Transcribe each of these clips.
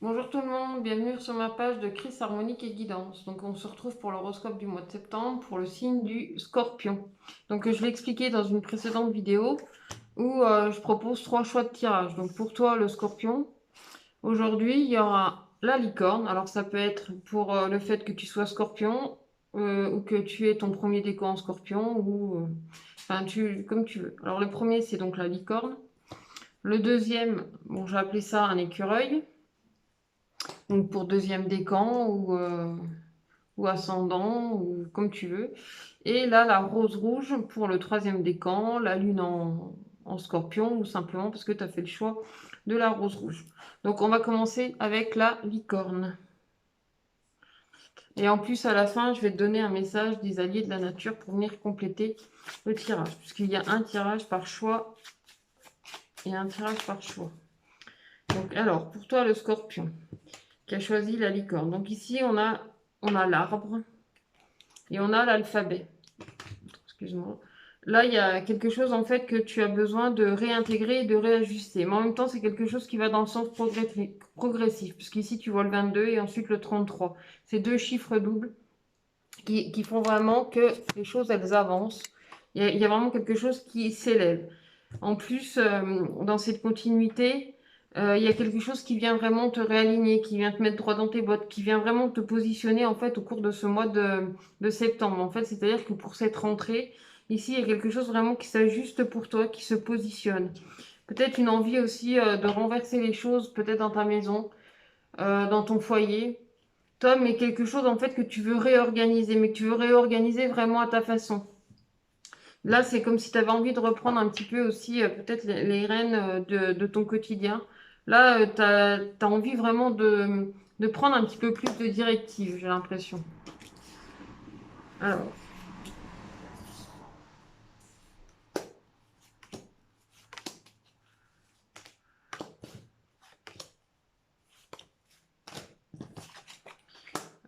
Bonjour tout le monde, bienvenue sur ma page de Chris Harmonique et Guidance. Donc on se retrouve pour l'horoscope du mois de septembre pour le signe du Scorpion. Donc je l'ai expliqué dans une précédente vidéo où je propose trois choix de tirage. Donc pour toi le Scorpion, aujourd'hui il y aura la licorne. Alors ça peut être pour le fait que tu sois Scorpion ou que tu aies ton premier décan en Scorpion ou enfin comme tu veux. Alors le premier c'est donc la licorne. Le deuxième, bon j'ai appelé ça un écureuil. Donc pour deuxième décan ou ascendant, ou comme tu veux. Et là, la rose rouge pour le troisième décan, la lune en scorpion, ou simplement parce que tu as fait le choix de la rose rouge. Donc on va commencer avec la licorne. Et en plus, à la fin, je vais te donner un message des alliés de la nature pour venir compléter le tirage, puisqu'il y a un tirage par choix et un tirage par choix. Donc alors, pour toi, le scorpion, qui a choisi la licorne. Donc ici, on a l'arbre et on a l'alphabet. Excuse-moi. Là, il y a quelque chose en fait que tu as besoin de réintégrer et de réajuster. Mais en même temps, c'est quelque chose qui va dans le sens progressif, puisqu'ici, tu vois le 22 et ensuite le 33. C'est deux chiffres doubles qui font vraiment que les choses, elles avancent. Il y a vraiment quelque chose qui s'élève. En plus, dans cette continuité, il y a quelque chose qui vient vraiment te réaligner, qui vient te mettre droit dans tes bottes, qui vient vraiment te positionner en fait au cours de ce mois de septembre. En fait, c'est-à-dire que pour cette rentrée, ici, il y a quelque chose vraiment qui s'ajuste pour toi, qui se positionne. Peut-être une envie aussi de renverser les choses, peut-être dans ta maison, dans ton foyer. Tom, mais quelque chose en fait que tu veux réorganiser, mais que tu veux réorganiser vraiment à ta façon. Là, c'est comme si tu avais envie de reprendre un petit peu aussi peut-être les rênes de ton quotidien. Là, tu as envie vraiment de prendre un petit peu plus de directives, j'ai l'impression.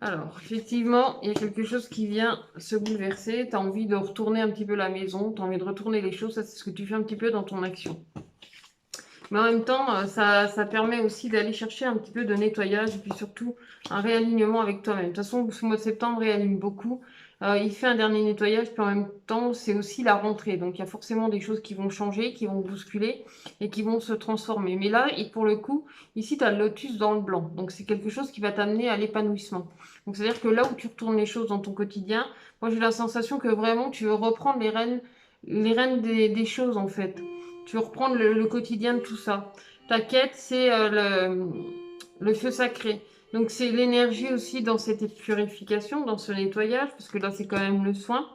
Alors, effectivement, il y a quelque chose qui vient se bouleverser. Tu as envie de retourner un petit peu la maison, tu as envie de retourner les choses. Ça, c'est ce que tu fais un petit peu dans ton action. Mais en même temps, ça permet aussi d'aller chercher un petit peu de nettoyage et puis surtout un réalignement avec toi-même. De toute façon, ce mois de septembre réaligne beaucoup. Il fait un dernier nettoyage, puis en même temps, c'est aussi la rentrée. Donc, il y a forcément des choses qui vont changer, qui vont bousculer et qui vont se transformer. Mais là, et pour le coup, ici, tu as le lotus dans le blanc. Donc, c'est quelque chose qui va t'amener à l'épanouissement. Donc, c'est-à-dire que là où tu retournes les choses dans ton quotidien, moi, j'ai la sensation que vraiment, tu veux reprendre les rênes des choses, en fait. Tu veux reprendre le quotidien de tout ça. Ta quête, c'est le feu sacré. Donc c'est l'énergie aussi dans cette purification, dans ce nettoyage, parce que là c'est quand même le soin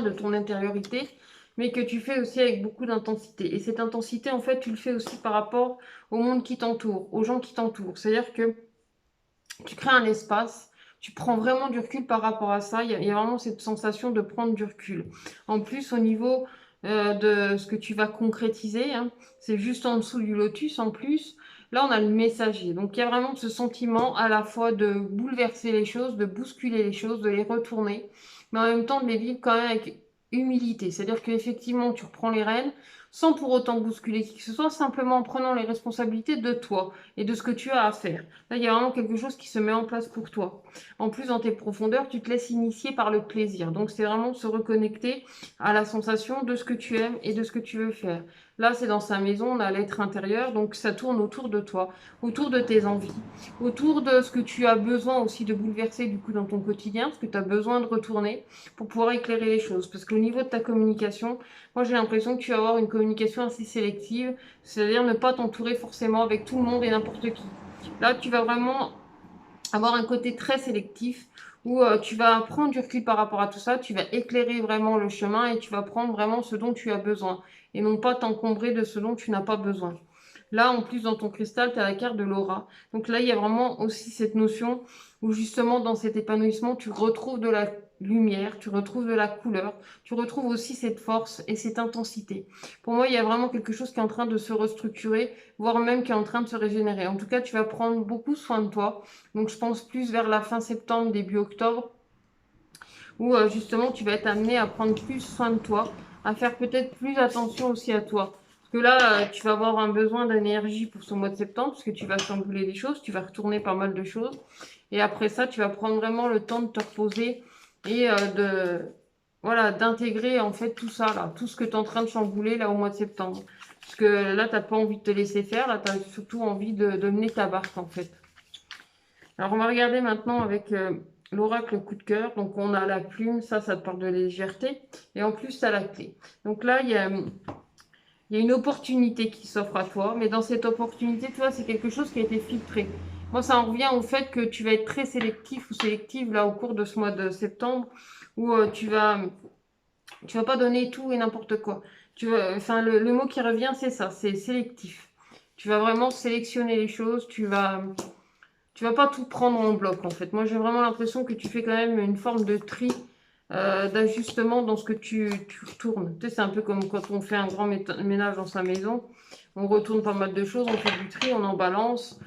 de ton intériorité, mais que tu fais aussi avec beaucoup d'intensité. Et cette intensité, en fait, tu le fais aussi par rapport au monde qui t'entoure, aux gens qui t'entourent. C'est-à-dire que tu crées un espace, tu prends vraiment du recul par rapport à ça. Il y a vraiment cette sensation de prendre du recul. En plus, au niveau de ce que tu vas concrétiser, hein, c'est juste en dessous du lotus en plus. Là, on a le messager. Donc, il y a vraiment ce sentiment à la fois de bouleverser les choses, de bousculer les choses, de les retourner, mais en même temps de les vivre quand même avec humilité. C'est-à-dire qu'effectivement, tu reprends les rênes sans pour autant bousculer qui que ce soit, simplement en prenant les responsabilités de toi et de ce que tu as à faire. Là, il y a vraiment quelque chose qui se met en place pour toi. En plus, dans tes profondeurs, tu te laisses initier par le plaisir. Donc, c'est vraiment se reconnecter à la sensation de ce que tu aimes et de ce que tu veux faire. Là, c'est dans sa maison, on a l'être intérieur, donc ça tourne autour de toi, autour de tes envies, autour de ce que tu as besoin aussi de bouleverser du coup dans ton quotidien, ce que tu as besoin de retourner pour pouvoir éclairer les choses. Parce qu'au niveau de ta communication, moi j'ai l'impression que tu vas avoir une communication assez sélective, c'est-à-dire ne pas t'entourer forcément avec tout le monde et n'importe qui. Là, tu vas vraiment avoir un côté très sélectif où tu vas prendre du recul par rapport à tout ça, tu vas éclairer vraiment le chemin et tu vas prendre vraiment ce dont tu as besoin et non pas t'encombrer de ce dont tu n'as pas besoin. Là, en plus, dans ton cristal, tu as la carte de l'aura. Donc là, il y a vraiment aussi cette notion où justement, dans cet épanouissement, tu retrouves de la lumière, tu retrouves de la couleur, tu retrouves aussi cette force et cette intensité. Pour moi, il y a vraiment quelque chose qui est en train de se restructurer, voire même qui est en train de se régénérer. En tout cas, tu vas prendre beaucoup soin de toi. Donc, je pense plus vers la fin septembre, début octobre, où justement, tu vas être amené à prendre plus soin de toi, à faire peut-être plus attention aussi à toi. Parce que là, tu vas avoir un besoin d'énergie pour ce mois de septembre, parce que tu vas chambouler des choses, tu vas retourner pas mal de choses. Et après ça, tu vas prendre vraiment le temps de te reposer et voilà, d'intégrer en fait tout ça, là, tout ce que tu es en train de chambouler là au mois de septembre. Parce que là, tu n'as pas envie de te laisser faire, là, tu as surtout envie de mener ta barque en fait. Alors, on va regarder maintenant avec l'oracle coup de cœur. Donc, on a la plume, ça te parle de légèreté. Et en plus, tu as la clé. Donc là, il y a une opportunité qui s'offre à toi. Mais dans cette opportunité, tu vois, c'est quelque chose qui a été filtré. Moi, ça en revient au fait que tu vas être très sélectif ou sélective là au cours de ce mois de septembre où tu vas pas donner tout et n'importe quoi. Enfin, le mot qui revient, c'est ça, c'est sélectif. Tu vas vraiment sélectionner les choses, tu vas pas tout prendre en bloc en fait. Moi j'ai vraiment l'impression que tu fais quand même une forme de tri, d'ajustement dans ce que tu retournes. Tu sais, c'est un peu comme quand on fait un grand ménage dans sa maison. On retourne pas mal de choses, on fait du tri, on en balance,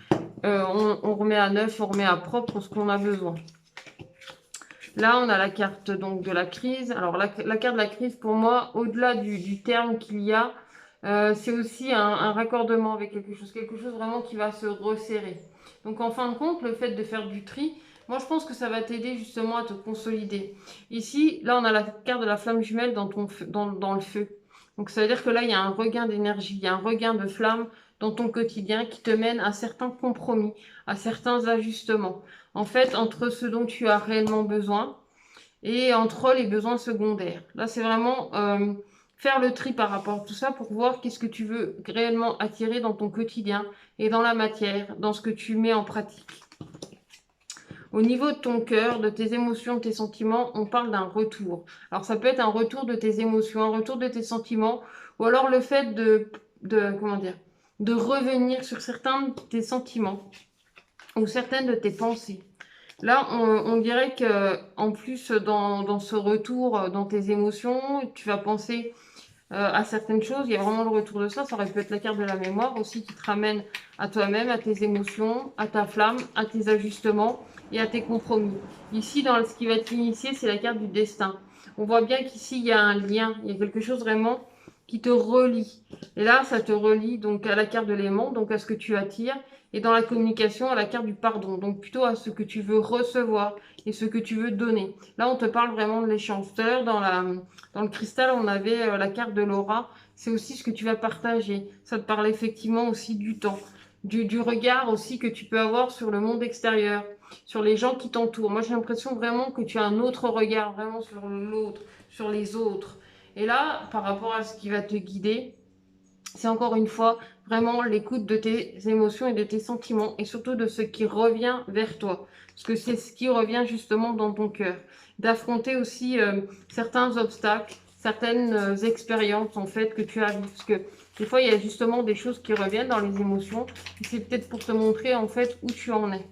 on remet à neuf, on remet à propre ce qu'on a besoin. Là, on a la carte donc de la crise. Alors, la carte de la crise, pour moi, au-delà du terme qu'il y a, c'est aussi un raccordement avec quelque chose vraiment qui va se resserrer. Donc, en fin de compte, le fait de faire du tri, moi, je pense que ça va t'aider justement à te consolider. Ici, là, on a la carte de la flamme jumelle dans le feu. Donc, ça veut dire que là, il y a un regain d'énergie, il y a un regain de flamme dans ton quotidien qui te mène à certains compromis, à certains ajustements. En fait, entre ce dont tu as réellement besoin et entre les besoins secondaires. Là, c'est vraiment faire le tri par rapport à tout ça pour voir qu'est-ce que tu veux réellement attirer dans ton quotidien et dans la matière, dans ce que tu mets en pratique. Au niveau de ton cœur, de tes émotions, de tes sentiments, on parle d'un retour. Alors, ça peut être un retour de tes émotions, un retour de tes sentiments, ou alors le fait comment dire, de revenir sur certains de tes sentiments ou certaines de tes pensées. Là, on dirait que en plus, dans ce retour, dans tes émotions, tu vas penser à certaines choses. Il y a vraiment le retour de ça. Ça aurait pu être la carte de la mémoire aussi qui te ramène à toi-même, à tes émotions, à ta flamme, à tes ajustements et à tes compromis. Ici, dans ce qui va être initié, c'est la carte du destin. On voit bien qu'ici, il y a un lien. Il y a quelque chose vraiment qui te relie. Et là, ça te relie donc à la carte de l'aimant, donc à ce que tu attires. Et dans la communication, à la carte du pardon, donc plutôt à ce que tu veux recevoir et ce que tu veux donner. Là, on te parle vraiment de l'échange. Tout à l'heure, dans le cristal, on avait la carte de l'aura. C'est aussi ce que tu vas partager. Ça te parle effectivement aussi du temps, du regard aussi que tu peux avoir sur le monde extérieur, sur les gens qui t'entourent. Moi, j'ai l'impression vraiment que tu as un autre regard vraiment sur l'autre, sur les autres. Et là, par rapport à ce qui va te guider, c'est encore une fois vraiment l'écoute de tes émotions et de tes sentiments et surtout de ce qui revient vers toi. Parce que c'est ce qui revient justement dans ton cœur. D'affronter aussi certains obstacles, certaines expériences en fait que tu as vues. Parce que des fois, il y a justement des choses qui reviennent dans les émotions. Et c'est peut-être pour te montrer en fait où tu en es.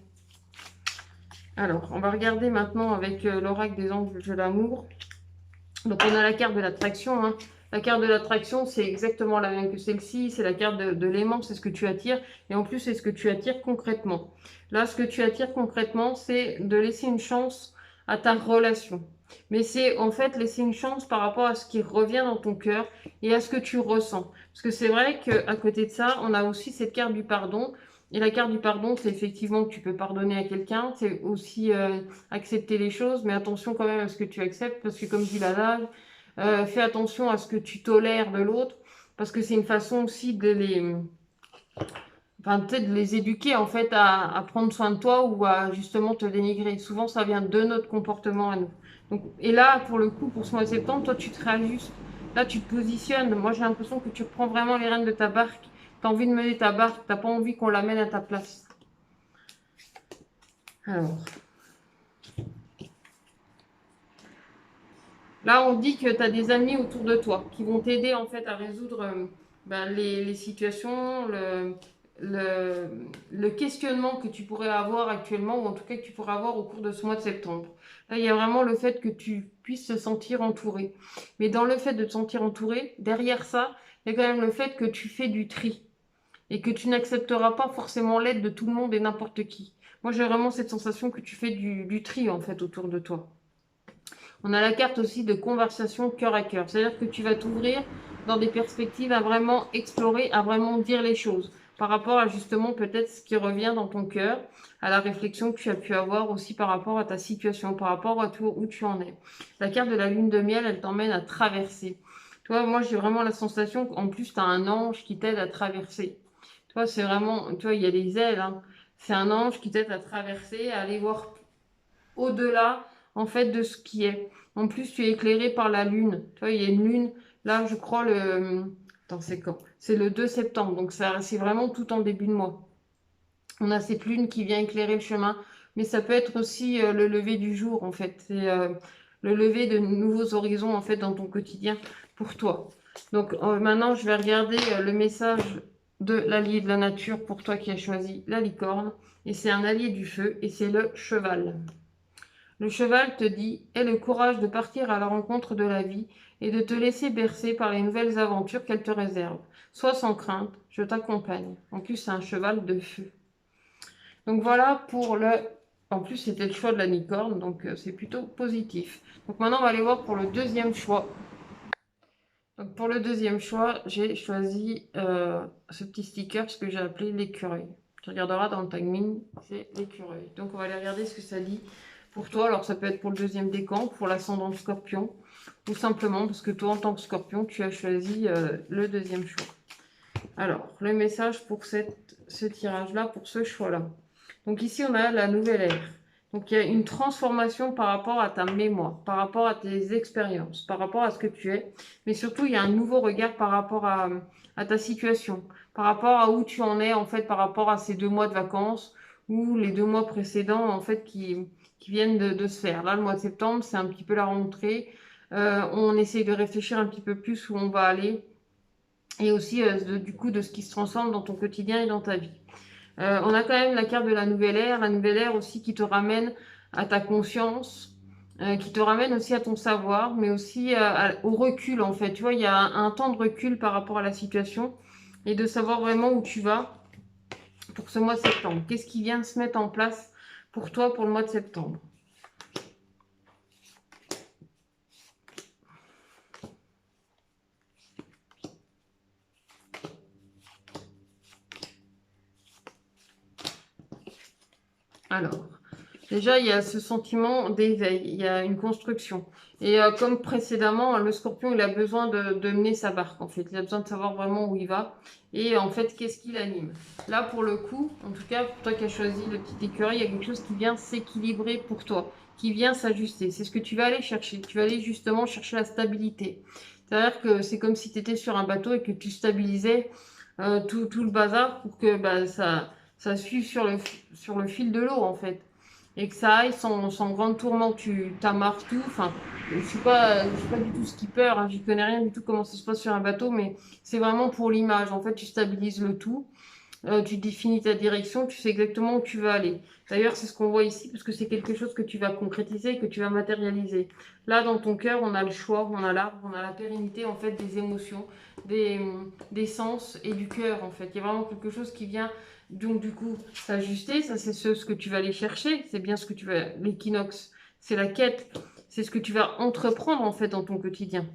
Alors, on va regarder maintenant avec l'oracle des anges de l'amour. Donc, on a la carte de l'attraction, hein. La carte de l'attraction, c'est exactement la même que celle-ci. C'est la carte de l'aimant, c'est ce que tu attires. Et en plus, c'est ce que tu attires concrètement. Là, ce que tu attires concrètement, c'est de laisser une chance à ta relation. Mais c'est en fait laisser une chance par rapport à ce qui revient dans ton cœur et à ce que tu ressens. Parce que c'est vrai qu'à côté de ça, on a aussi cette carte du pardon. Et la carte du pardon, c'est effectivement que tu peux pardonner à quelqu'un. C'est aussi accepter les choses. Mais attention quand même à ce que tu acceptes. Parce que comme dit l'adage, fais attention à ce que tu tolères de l'autre, parce que c'est une façon aussi enfin, peut-être de les éduquer en fait à prendre soin de toi ou à justement te dénigrer. Souvent, ça vient de notre comportement à nous. Donc, et là, pour le coup, pour ce mois de septembre, toi, tu te réajustes. Là, tu te positionnes. Moi, j'ai l'impression que tu reprends vraiment les rênes de ta barque. Tu as envie de mener ta barque. Tu n'as pas envie qu'on l'amène à ta place. Alors. Là, on dit que tu as des amis autour de toi qui vont t'aider en fait à résoudre les situations, le, le questionnement que tu pourrais avoir actuellement, ou en tout cas que tu pourrais avoir au cours de ce mois de septembre. Là, il y a vraiment le fait que tu puisses te sentir entouré. Mais dans le fait de te sentir entouré, derrière ça, il y a quand même le fait que tu fais du tri et que tu n'accepteras pas forcément l'aide de tout le monde et n'importe qui. Moi, j'ai vraiment cette sensation que tu fais du tri en fait autour de toi. On a la carte aussi de conversation cœur à cœur. C'est-à-dire que tu vas t'ouvrir dans des perspectives à vraiment explorer, à vraiment dire les choses par rapport à justement peut-être ce qui revient dans ton cœur, à la réflexion que tu as pu avoir aussi par rapport à ta situation, par rapport à tout, où tu en es. La carte de la lune de miel, elle t'emmène à traverser. Toi, moi, j'ai vraiment la sensation qu'en plus, tu as un ange qui t'aide à traverser. Toi, c'est vraiment, tu vois, il y a les ailes, hein. C'est un ange qui t'aide à traverser, à aller voir au-delà, en fait, de ce qui est. En plus, tu es éclairé par la lune. Tu vois, il y a une lune, là, je crois, Attends, c'est quand? C'est le 2 septembre, donc ça, c'est vraiment tout en début de mois. On a cette lune qui vient éclairer le chemin, mais ça peut être aussi le lever du jour, en fait. C'est le lever de nouveaux horizons, en fait, dans ton quotidien pour toi. Donc maintenant, je vais regarder le message de l'allié de la nature pour toi qui as choisi la licorne. Et c'est un allié du feu, et c'est le cheval. Le cheval te dit: aie le courage de partir à la rencontre de la vie et de te laisser bercer par les nouvelles aventures qu'elle te réserve. Sois sans crainte, je t'accompagne. En plus, c'est un cheval de feu. Donc voilà pour le... En plus, c'était le choix de la licorne, donc c'est plutôt positif. Donc maintenant, on va aller voir pour le deuxième choix. Donc pour le deuxième choix, j'ai choisi ce petit sticker, ce que j'ai appelé l'écureuil. Tu regarderas dans le timing, c'est l'écureuil. Donc on va aller regarder ce que ça dit pour toi. Alors ça peut être pour le deuxième décan, pour l'ascendant scorpion, ou simplement parce que toi en tant que scorpion, tu as choisi le deuxième choix. Alors, le message pour ce tirage-là, pour ce choix-là. Donc ici, on a la nouvelle ère. Donc il y a une transformation par rapport à ta mémoire, par rapport à tes expériences, par rapport à ce que tu es. Mais surtout, il y a un nouveau regard par rapport à ta situation, par rapport à où tu en es, en fait, par rapport à ces 2 mois de vacances ou les 2 mois précédents, en fait, qui viennent de se faire. Là, le mois de septembre, c'est un petit peu la rentrée. On essaye de réfléchir un petit peu plus où on va aller et aussi du coup de ce qui se transforme dans ton quotidien et dans ta vie. On a quand même la carte de la nouvelle ère aussi qui te ramène à ta conscience, qui te ramène aussi à ton savoir, mais aussi au recul en fait. Tu vois, il y a un temps de recul par rapport à la situation et de savoir vraiment où tu vas pour ce mois de septembre. Qu'est-ce qui vient de se mettre en place pour toi pour le mois de septembre? Alors, déjà, il y a ce sentiment d'éveil, il y a une construction. Et comme précédemment, le scorpion, il a besoin de mener sa barque, en fait. Il a besoin de savoir vraiment où il va. Et en fait, qu'est-ce qui l'anime? Là, pour le coup, en tout cas, pour toi qui as choisi le petit écureuil, il y a quelque chose qui vient s'équilibrer pour toi, qui vient s'ajuster. C'est ce que tu vas aller chercher. Tu vas aller justement chercher la stabilité. C'est-à-dire que c'est comme si tu étais sur un bateau et que tu stabilisais tout le bazar pour que bah, ça suive sur le fil de l'eau, en fait. Et que ça aille sans grande tourmente. Tu t'amarres tout. Enfin, je suis pas du tout skipper, hein, j'y connais rien du tout comment ça se passe sur un bateau, mais c'est vraiment pour l'image. En fait, tu stabilises le tout. Tu définis ta direction, tu sais exactement où tu vas aller. D'ailleurs, c'est ce qu'on voit ici, parce que c'est quelque chose que tu vas concrétiser, que tu vas matérialiser. Là, dans ton cœur, on a le choix, on a l'arbre, on a la pérennité en fait des émotions, des sens et du cœur en fait. Il y a vraiment quelque chose qui vient donc du coup s'ajuster. Ça, c'est ce que tu vas aller chercher. C'est bien ce que tu vas. L'équinoxe, c'est la quête. C'est ce que tu vas entreprendre en fait dans ton quotidien.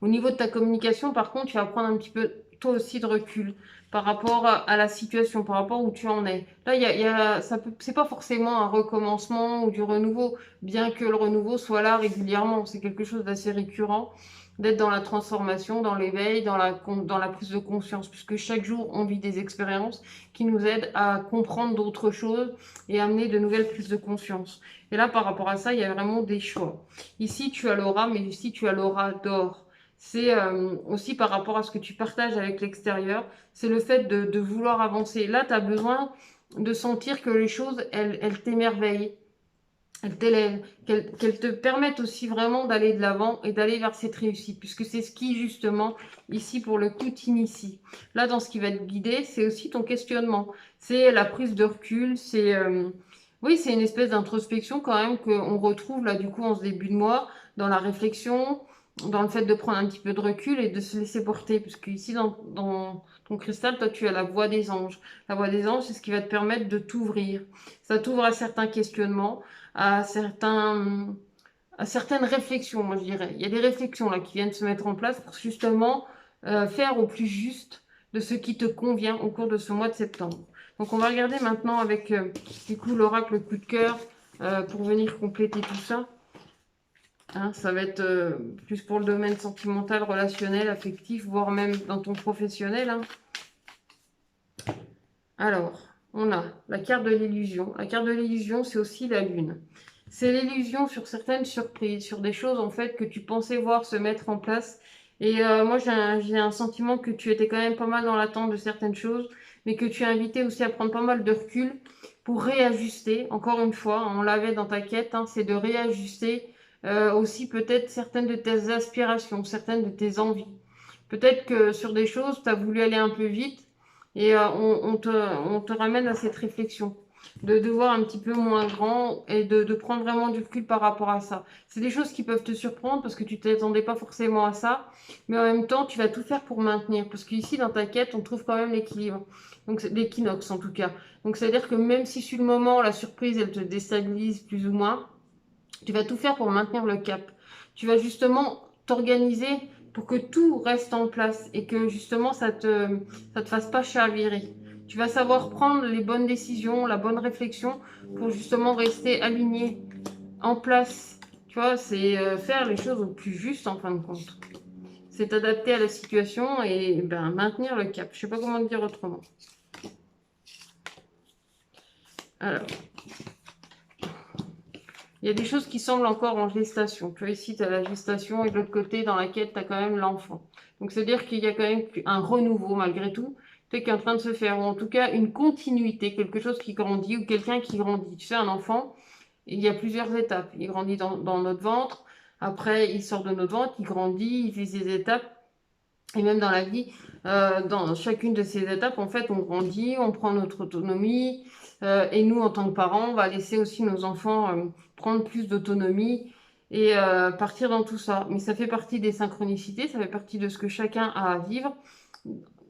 Au niveau de ta communication, par contre, tu vas prendre un petit peu, toi aussi, de recul par rapport à la situation, par rapport où tu en es. Là, c'est pas forcément un recommencement ou du renouveau, bien que le renouveau soit là régulièrement. C'est quelque chose d'assez récurrent, d'être dans la transformation, dans l'éveil, dans la prise de conscience, puisque chaque jour, on vit des expériences qui nous aident à comprendre d'autres choses et amener de nouvelles prises de conscience. Et là, par rapport à ça, il y a vraiment des choix. Ici, tu as l'aura, mais ici, tu as l'aura d'or. C'est aussi par rapport à ce que tu partages avec l'extérieur, c'est le fait de vouloir avancer. Là, tu as besoin de sentir que les choses, elles t'émerveillent, elles t'élèvent, qu'elles te permettent aussi vraiment d'aller de l'avant et d'aller vers cette réussite, puisque c'est ce qui, justement, ici, pour le coup, t'initie. Là, dans ce qui va te guider, c'est aussi ton questionnement, c'est la prise de recul, oui, c'est une espèce d'introspection quand même qu'on retrouve là, du coup, en ce début de mois, dans la réflexion, dans le fait de prendre un petit peu de recul et de se laisser porter. Parce que ici, dans ton cristal, toi, tu as la voix des anges. La voix des anges, c'est ce qui va te permettre de t'ouvrir. Ça t'ouvre à certains questionnements, à certains à certaines réflexions, moi je dirais. Il y a des réflexions là qui viennent se mettre en place pour justement faire au plus juste de ce qui te convient au cours de ce mois de septembre. Donc on va regarder maintenant avec du coup l'oracle coup de cœur pour venir compléter tout ça. Hein, ça va être plus pour le domaine sentimental, relationnel, affectif, voire même dans ton professionnel. Hein. Alors, on a la carte de l'illusion. La carte de l'illusion, c'est aussi la lune. C'est l'illusion sur certaines surprises, sur des choses en fait que tu pensais voir se mettre en place. Et moi, j'ai un sentiment que tu étais quand même pas mal dans l'attente de certaines choses, mais que tu es invité aussi à prendre pas mal de recul pour réajuster. Encore une fois, on l'avait dans ta quête, hein, c'est de réajuster aussi peut-être certaines de tes aspirations, certaines de tes envies. Peut-être que sur des choses, tu as voulu aller un peu vite et on te ramène à cette réflexion de voir un petit peu moins grand et de prendre vraiment du recul par rapport à ça. C'est des choses qui peuvent te surprendre parce que tu t'attendais pas forcément à ça, mais en même temps, tu vas tout faire pour maintenir. Parce qu'ici, dans ta quête, on trouve quand même l'équilibre. Donc, l'équinoxe en tout cas. Donc, c'est-à-dire que même si sur le moment, la surprise, elle te déstabilise plus ou moins, tu vas tout faire pour maintenir le cap. Tu vas justement t'organiser pour que tout reste en place et que justement ça te fasse pas chavirer. Tu vas savoir prendre les bonnes décisions, la bonne réflexion pour justement rester aligné en place. Tu vois, c'est faire les choses au plus juste en fin de compte. C'est t'adapter à la situation et ben, maintenir le cap. Je sais pas comment le dire autrement. Alors, il y a des choses qui semblent encore en gestation. Tu vois, ici, tu as la gestation et de l'autre côté, dans la quête, tu as quand même l'enfant. Donc, c'est-à-dire qu'il y a quand même un renouveau malgré tout, qui est en train de se faire, ou en tout cas une continuité, quelque chose qui grandit ou quelqu'un qui grandit. Tu sais, un enfant, il y a plusieurs étapes. Il grandit dans notre ventre, après, il sort de notre ventre, il grandit, il fait ses étapes. Et même dans la vie, dans chacune de ces étapes, en fait, on grandit, on prend notre autonomie. Et nous, en tant que parents, on va laisser aussi nos enfants prendre plus d'autonomie et partir dans tout ça. Mais ça fait partie des synchronicités, ça fait partie de ce que chacun a à vivre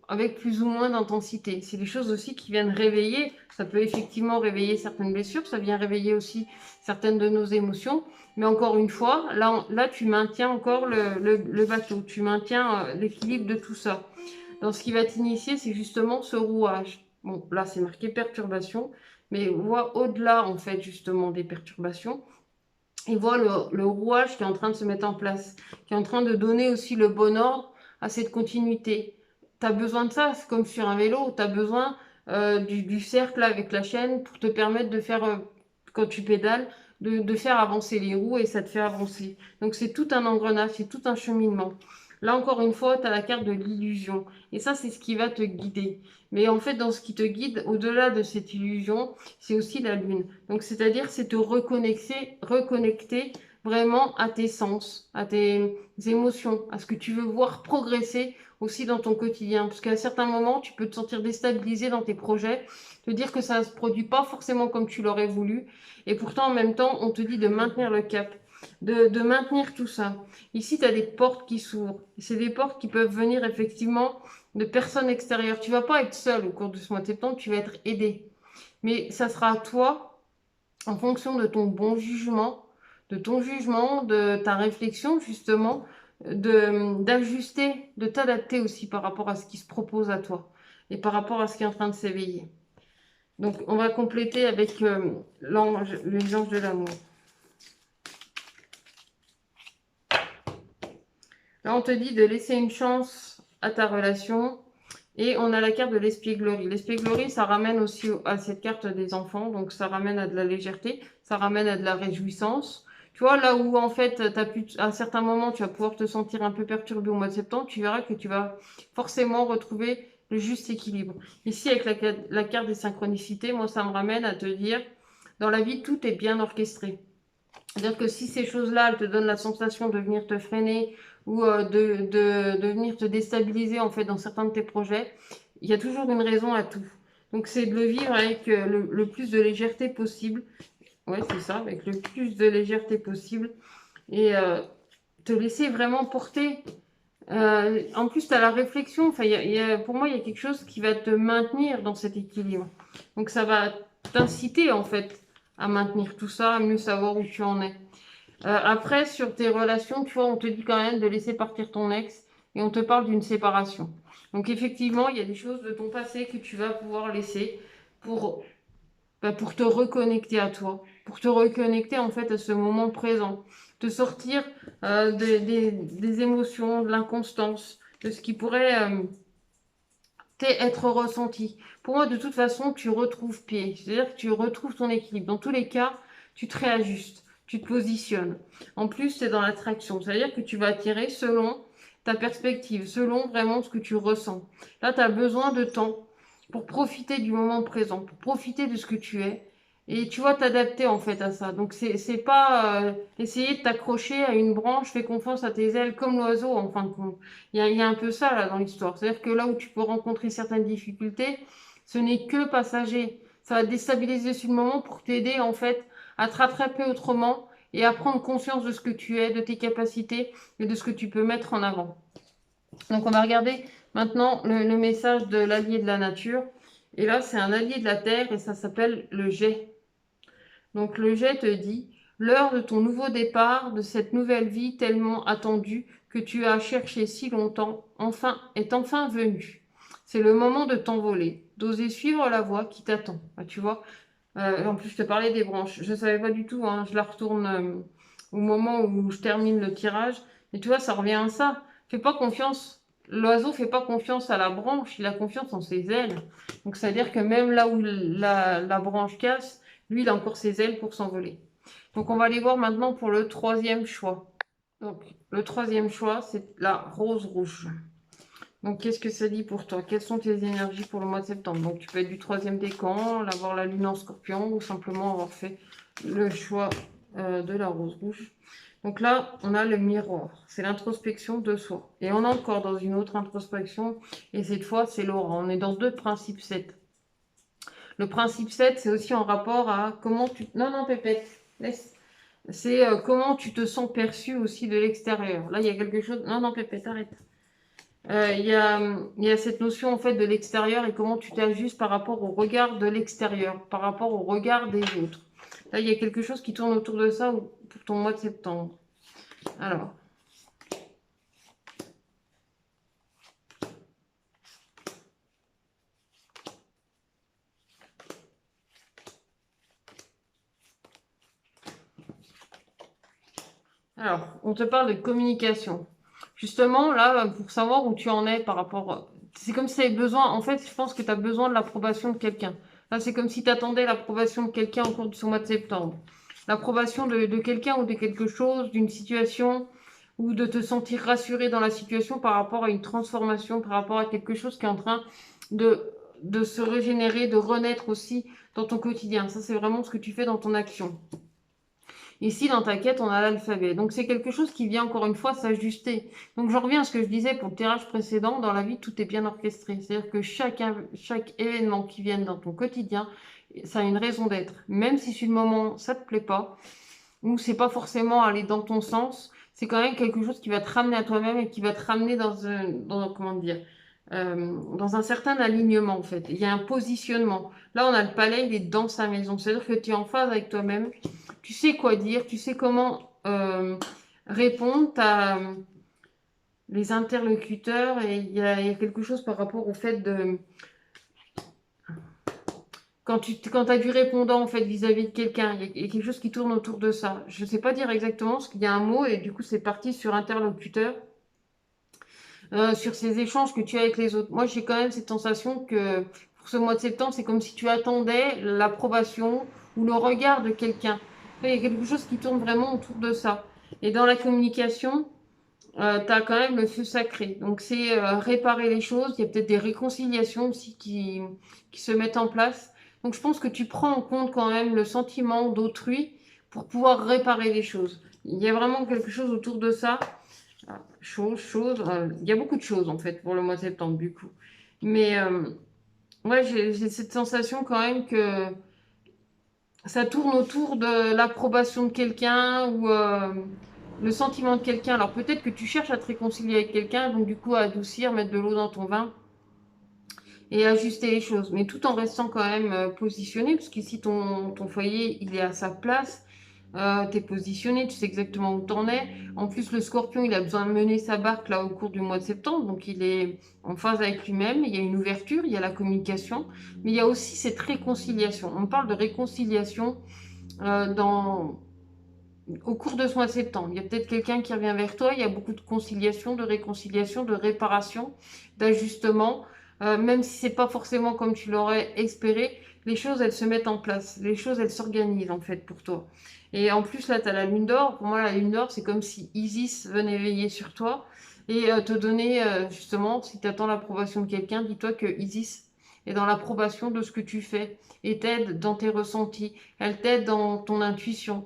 avec plus ou moins d'intensité. C'est des choses aussi qui viennent réveiller. Ça peut effectivement réveiller certaines blessures, ça vient réveiller aussi certaines de nos émotions. Mais encore une fois, là tu maintiens encore le bateau, tu maintiens l'équilibre de tout ça. Dans ce qui va t'initier, c'est justement ce rouage. Bon, là c'est marqué perturbation, mais vois au-delà en fait justement des perturbations. Et vois le rouage qui est en train de se mettre en place, qui est en train de donner aussi le bon ordre à cette continuité. Tu as besoin de ça, c'est comme sur un vélo, tu as besoin du cercle avec la chaîne pour te permettre de faire, quand tu pédales, de faire avancer les roues et ça te fait avancer. Donc c'est tout un engrenage, c'est tout un cheminement. Là encore une fois, tu as la carte de l'illusion. Et ça, c'est ce qui va te guider. Mais en fait, dans ce qui te guide, au-delà de cette illusion, c'est aussi la lune. Donc, c'est-à-dire, c'est te reconnecter vraiment à tes sens, à tes émotions, à ce que tu veux voir progresser aussi dans ton quotidien. Parce qu'à certains moments, tu peux te sentir déstabilisé dans tes projets, te dire que ça ne se produit pas forcément comme tu l'aurais voulu. Et pourtant, en même temps, on te dit de maintenir le cap, de maintenir tout ça. Ici, tu as des portes qui s'ouvrent. C'est des portes qui peuvent venir effectivement de personnes extérieures. Tu vas pas être seul au cours de ce mois de septembre, tu vas être aidé. Mais ça sera à toi, en fonction de ton bon jugement, de ton jugement, de ta réflexion justement, d'ajuster, de t'adapter aussi par rapport à ce qui se propose à toi et par rapport à ce qui est en train de s'éveiller. Donc on va compléter avec les anges de l'amour. Là on te dit de laisser une chance à ta relation. Et on a la carte de l'espièglerie. L'espièglerie, ça ramène aussi à cette carte des enfants. Donc, ça ramène à de la légèreté, ça ramène à de la réjouissance. Tu vois, là où en fait, à certains moments, tu vas pouvoir te sentir un peu perturbé au mois de septembre, tu verras que tu vas forcément retrouver le juste équilibre. Ici, avec la carte des synchronicités, moi, ça me ramène à te dire, dans la vie, tout est bien orchestré. C'est-à-dire que si ces choses-là, elles te donnent la sensation de venir te freiner ou de venir te déstabiliser en fait dans certains de tes projets, il y a toujours une raison à tout. Donc c'est de le vivre avec le plus de légèreté possible. Ouais, c'est ça, avec le plus de légèreté possible. Et te laisser vraiment porter. En plus, tu as la réflexion. Enfin, pour moi, il y a quelque chose qui va te maintenir dans cet équilibre. Donc ça va t'inciter en fait à maintenir tout ça, à mieux savoir où tu en es. Après, sur tes relations, tu vois, on te dit quand même de laisser partir ton ex et on te parle d'une séparation. Donc effectivement, il y a des choses de ton passé que tu vas pouvoir laisser pour, pour te reconnecter à toi, pour te reconnecter en fait à ce moment présent, te sortir des émotions, de l'inconstance, de ce qui pourrait être ressenti. Pour moi, de toute façon, tu retrouves pied, c'est-à-dire que tu retrouves ton équilibre. Dans tous les cas, tu te réajustes, tu te positionnes. En plus, c'est dans l'attraction, c'est-à-dire que tu vas attirer selon ta perspective, selon vraiment ce que tu ressens. Là, tu as besoin de temps pour profiter du moment présent, pour profiter de ce que tu es. Et tu vas t'adapter en fait à ça. Donc c'est pas essayer de t'accrocher à une branche, fais confiance à tes ailes comme l'oiseau en fin de compte. Il y a un peu ça là dans l'histoire. C'est-à-dire que là où tu peux rencontrer certaines difficultés, ce n'est que passager. Ça va déstabiliser sur le moment pour t'aider en fait à te rattraper autrement et à prendre conscience de ce que tu es, de tes capacités et de ce que tu peux mettre en avant. Donc on va regarder maintenant le message de l'allié de la nature. Et là, c'est un allié de la terre et ça s'appelle le jet. Donc le jet te dit, l'heure de ton nouveau départ, de cette nouvelle vie tellement attendue que tu as cherché si longtemps, est enfin venue. C'est le moment de t'envoler, d'oser suivre la voie qui t'attend. Ah, tu vois, en plus je te parlais des branches. Je ne savais pas du tout, hein, je la retourne au moment où je termine le tirage. Et tu vois, ça revient à ça. Fais pas confiance. L'oiseau fait pas confiance à la branche, il a confiance en ses ailes. Donc, c'est-à-dire que même là où la branche casse, lui, il a encore ses ailes pour s'envoler. Donc, on va aller voir maintenant pour le troisième choix. Donc, le troisième choix, c'est la rose rouge. Donc, qu'est-ce que ça dit pour toi? Quelles sont tes énergies pour le mois de septembre? Donc, tu peux être du troisième décan, avoir la lune en scorpion ou simplement avoir fait le choix de la rose rouge. Donc là, on a le miroir. C'est l'introspection de soi. Et on est encore dans une autre introspection. Et cette fois, c'est l'aura. On est dans deux principes 7. Le principe 7, c'est aussi en rapport à comment tu... Non, non, Pépette, laisse. C'est comment tu te sens perçu aussi de l'extérieur. Là, il y a quelque chose... Non, non, Pépette, arrête. Il y a cette notion en fait de l'extérieur et comment tu t'ajustes par rapport au regard de l'extérieur, par rapport au regard des autres. Là, il y a quelque chose qui tourne autour de ça pour ton mois de septembre. Alors, on te parle de communication. Justement, là, pour savoir où tu en es par rapport... C'est comme si tu avais besoin... En fait, je pense que tu as besoin de l'approbation de quelqu'un. Là, c'est comme si tu attendais l'approbation de quelqu'un au cours de ce mois de septembre. L'approbation de quelqu'un ou de quelque chose, d'une situation, ou de te sentir rassuré dans la situation par rapport à une transformation, par rapport à quelque chose qui est en train de, de se régénérer, de renaître aussi dans ton quotidien. Ça, c'est vraiment ce que tu fais dans ton action. Ici, dans ta quête, on a l'alphabet. Donc, c'est quelque chose qui vient encore une fois s'ajuster. Donc, j'en reviens à ce que je disais pour le tirage précédent. Dans la vie, tout est bien orchestré. C'est-à-dire que chaque événement qui vient dans ton quotidien, ça a une raison d'être. Même si sur le moment, ça te plaît pas, ou c'est pas forcément aller dans ton sens, c'est quand même quelque chose qui va te ramener à toi-même et qui va te ramener comment dire, dans un certain alignement en fait. Il y a un positionnement. Là, on a le palais, il est dans sa maison. C'est-à-dire que tu es en phase avec toi-même. Tu sais quoi dire, tu sais comment répondre. Tu as les interlocuteurs et il y a quelque chose par rapport au fait de quand as du répondant en fait vis-à-vis de quelqu'un, il y a quelque chose qui tourne autour de ça. Je ne sais pas dire exactement ce qu'il y a un mot et du coup c'est parti sur interlocuteur, sur ces échanges que tu as avec les autres. Moi j'ai quand même cette sensation que pour ce mois de septembre c'est comme si tu attendais l'approbation ou le regard de quelqu'un. Il y a quelque chose qui tourne vraiment autour de ça. Et dans la communication, tu as quand même le feu sacré. Donc c'est réparer les choses. Il y a peut-être des réconciliations aussi qui se mettent en place. Donc je pense que tu prends en compte quand même le sentiment d'autrui pour pouvoir réparer les choses. Il y a vraiment quelque chose autour de ça. Il y a beaucoup de choses en fait pour le mois de septembre du coup. Mais ouais, j'ai cette sensation quand même que ça tourne autour de l'approbation de quelqu'un ou le sentiment de quelqu'un. Alors peut-être que tu cherches à te réconcilier avec quelqu'un, donc du coup à adoucir, mettre de l'eau dans ton vin et ajuster les choses, mais tout en restant quand même positionné, parce qu'ici ton foyer il est à sa place. tu es positionné, tu sais exactement où tu en es. En plus, le scorpion, il a besoin de mener sa barque là au cours du mois de septembre, donc il est en phase avec lui-même. Il y a une ouverture, il y a la communication, mais il y a aussi cette réconciliation. On parle de réconciliation dans au cours de ce mois de septembre. Il y a peut-être quelqu'un qui revient vers toi, il y a beaucoup de conciliation, de réconciliation, de réparation, d'ajustement. Même si c'est pas forcément comme tu l'aurais espéré, les choses, elles se mettent en place. Les choses, elles s'organisent, en fait, pour toi. Et en plus, là, tu as la lune d'or. Pour moi, la lune d'or, c'est comme si Isis venait veiller sur toi et te donner, justement, si tu attends l'approbation de quelqu'un, dis-toi que Isis est dans l'approbation de ce que tu fais et t'aide dans tes ressentis. Elle t'aide dans ton intuition.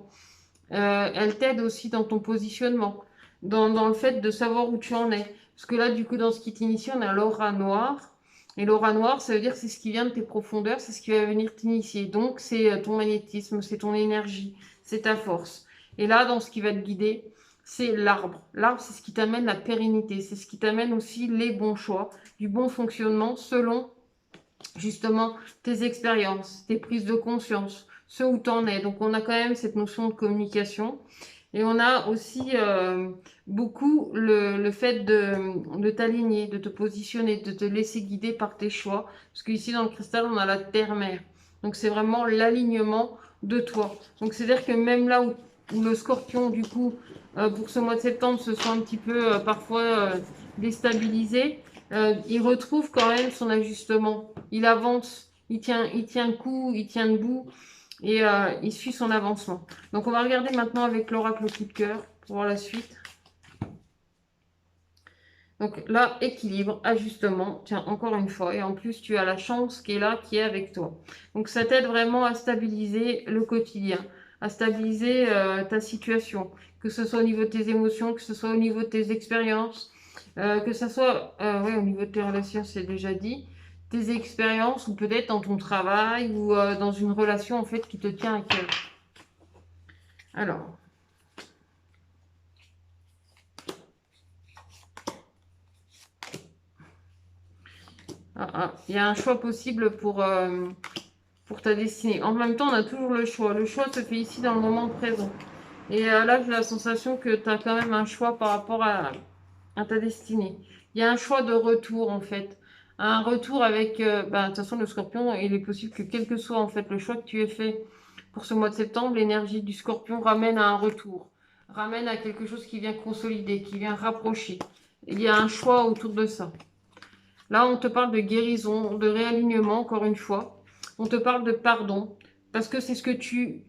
Elle t'aide aussi dans ton positionnement, dans le fait de savoir où tu en es. Parce que là, du coup, dans ce qui t'initie, on a l'aura noire. Et l'aura noire, ça veut dire que c'est ce qui vient de tes profondeurs, c'est ce qui va venir t'initier. Donc, c'est ton magnétisme, c'est ton énergie, c'est ta force. Et là, dans ce qui va te guider, c'est l'arbre. L'arbre, c'est ce qui t'amène la pérennité, c'est ce qui t'amène aussi les bons choix, du bon fonctionnement selon justement tes expériences, tes prises de conscience, ce où tu en es. Donc on a quand même cette notion de communication. Et on a aussi beaucoup le fait de t'aligner, de te positionner, de te laisser guider par tes choix. Parce qu'ici dans le cristal, on a la terre-mère. Donc c'est vraiment l'alignement de toi. Donc c'est-à-dire que même là où le scorpion, du coup, pour ce mois de septembre, se sent un petit peu parfois déstabilisé, il retrouve quand même son ajustement. Il avance, il tient le coup, il tient debout et il suit son avancement. Donc on va regarder maintenant avec l'oracle coup de cœur pour voir la suite. Donc là, équilibre, ajustement, tiens, encore une fois. Et en plus, tu as la chance qui est là, qui est avec toi. Donc ça t'aide vraiment à stabiliser le quotidien, à stabiliser ta situation, que ce soit au niveau de tes émotions, que ce soit au niveau de tes expériences, que ce soit ouais, au niveau de tes relations, c'est déjà dit, tes expériences ou peut-être dans ton travail ou dans une relation en fait qui te tient à cœur. Alors, il y a un choix possible pour ta destinée. En même temps, on a toujours le choix. Le choix se fait ici dans le moment présent. Et là, j'ai la sensation que tu as quand même un choix par rapport à ta destinée. Il y a un choix de retour, en fait. Un retour avec... de toute façon, le scorpion, il est possible que quel que soit, en fait, le choix que tu aies fait pour ce mois de septembre, l'énergie du scorpion ramène à un retour. Ramène à quelque chose qui vient consolider, qui vient rapprocher. Il y a un choix autour de ça. Là, on te parle de guérison, de réalignement, encore une fois. On te parle de pardon, parce que c'est ce que tu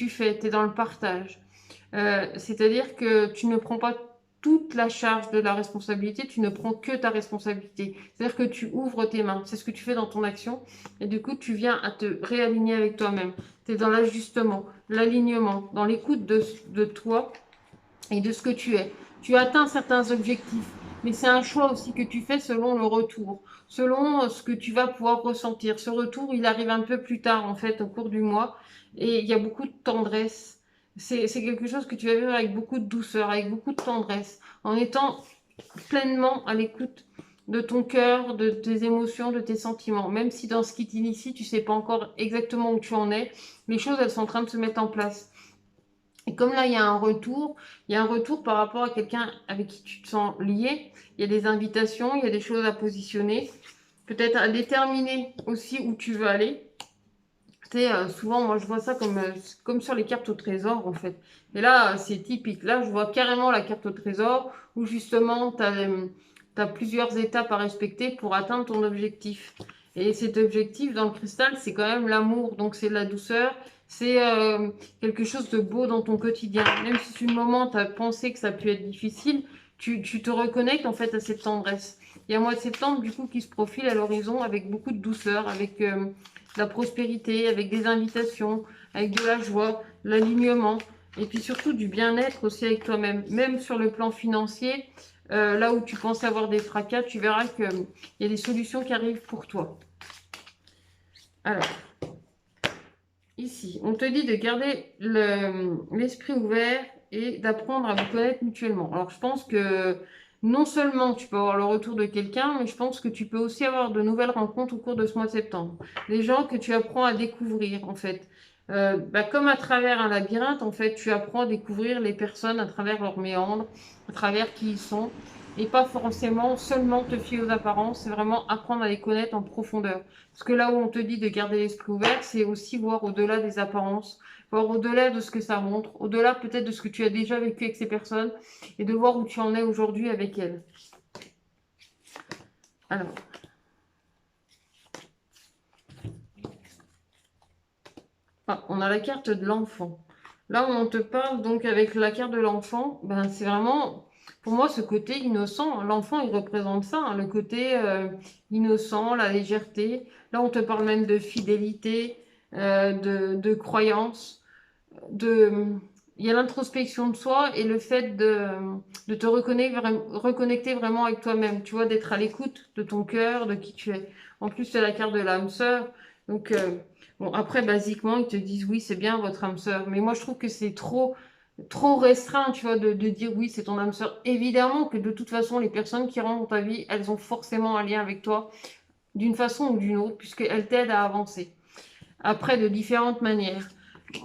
fais, tu es dans le partage. C'est-à-dire que tu ne prends pas toute la charge de la responsabilité, tu ne prends que ta responsabilité. C'est-à-dire que tu ouvres tes mains, c'est ce que tu fais dans ton action, et du coup, tu viens à te réaligner avec toi-même. Tu es dans l'ajustement, l'alignement, dans l'écoute de toi et de ce que tu es. Tu atteins certains objectifs, mais c'est un choix aussi que tu fais selon le retour, selon ce que tu vas pouvoir ressentir. Ce retour, il arrive un peu plus tard, en fait, au cours du mois, et il y a beaucoup de tendresse. C'est quelque chose que tu vas vivre avec beaucoup de douceur, avec beaucoup de tendresse, en étant pleinement à l'écoute de ton cœur, de tes émotions, de tes sentiments. Même si dans ce qui t'initie, tu sais pas encore exactement où tu en es, les choses, elles sont en train de se mettre en place. Et comme là, il y a un retour par rapport à quelqu'un avec qui tu te sens lié. Il y a des invitations, il y a des choses à positionner, peut-être à déterminer aussi où tu veux aller. Tu sais, souvent, moi, je vois ça comme sur les cartes au trésor, en fait. Et là, c'est typique. Là, je vois carrément la carte au trésor où justement, tu as plusieurs étapes à respecter pour atteindre ton objectif. Et cet objectif, dans le cristal, c'est quand même l'amour. Donc, c'est de la douceur. C'est quelque chose de beau dans ton quotidien. Même si sur le moment, tu as pensé que ça a pu être difficile, tu te reconnectes en fait à cette tendresse. Il y a un mois de septembre, du coup, qui se profile à l'horizon avec beaucoup de douceur, avec la prospérité, avec des invitations, avec de la joie, l'alignement, et puis surtout du bien-être aussi avec toi-même. Même sur le plan financier, là où tu penses avoir des fracas, tu verras qu'il y a des solutions qui arrivent pour toi. Alors, ici, on te dit de garder l'esprit ouvert et d'apprendre à vous connaître mutuellement. Alors, je pense que non seulement tu peux avoir le retour de quelqu'un, mais je pense que tu peux aussi avoir de nouvelles rencontres au cours de ce mois de septembre. Des gens que tu apprends à découvrir, en fait. Comme à travers un labyrinthe, en fait, tu apprends à découvrir les personnes à travers leurs méandres, à travers qui ils sont, et pas forcément seulement te fier aux apparences, c'est vraiment apprendre à les connaître en profondeur. Parce que là où on te dit de garder l'esprit ouvert, c'est aussi voir au-delà des apparences, voir au-delà de ce que ça montre, au-delà peut-être de ce que tu as déjà vécu avec ces personnes, et de voir où tu en es aujourd'hui avec elles. Alors. Ah, on a la carte de l'enfant. Là, on te parle donc avec la carte de l'enfant, ben, c'est vraiment, pour moi, ce côté innocent. L'enfant, il représente ça, hein, le côté innocent, la légèreté. Là, on te parle même de fidélité, de croyance, de... Il y a l'introspection de soi et le fait de te reconnecter vraiment avec toi-même, tu vois, d'être à l'écoute de ton cœur, de qui tu es. En plus, c'est la carte de l'âme sœur. Donc, bon, après, basiquement, ils te disent oui, c'est bien votre âme sœur. Mais moi, je trouve que c'est trop restreint, tu vois, de dire oui, c'est ton âme sœur. Évidemment que de toute façon, les personnes qui rentrent dans ta vie, elles ont forcément un lien avec toi, d'une façon ou d'une autre, puisqu'elles t'aident à avancer. Après, de différentes manières.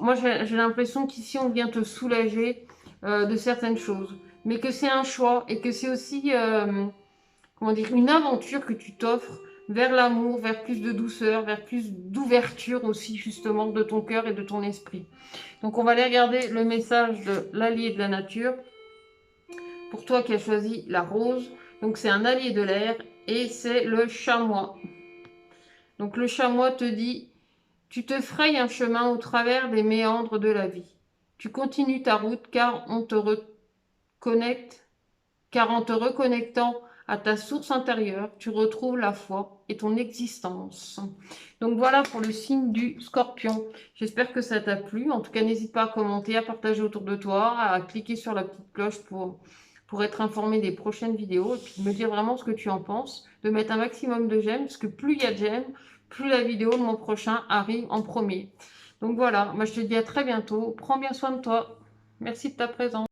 Moi, j'ai l'impression qu'ici, on vient te soulager de certaines choses. Mais que c'est un choix et que c'est aussi, comment dire, une aventure que tu t'offres vers l'amour, vers plus de douceur, vers plus d'ouverture aussi, justement, de ton cœur et de ton esprit. Donc, on va aller regarder le message de l'allié de la nature. Pour toi qui as choisi la rose. Donc, c'est un allié de l'air et c'est le chamois. Donc, le chamois te dit: tu te frayes un chemin au travers des méandres de la vie. Tu continues ta route car en te reconnectant à ta source intérieure, tu retrouves la foi et ton existence. Donc voilà pour le signe du Scorpion. J'espère que ça t'a plu. En tout cas, n'hésite pas à commenter, à partager autour de toi, à cliquer sur la petite cloche pour être informé des prochaines vidéos et puis de me dire vraiment ce que tu en penses, de mettre un maximum de j'aime, parce que plus il y a de j'aime, plus la vidéo le mois prochain arrive en premier. Donc voilà, moi je te dis à très bientôt. Prends bien soin de toi. Merci de ta présence.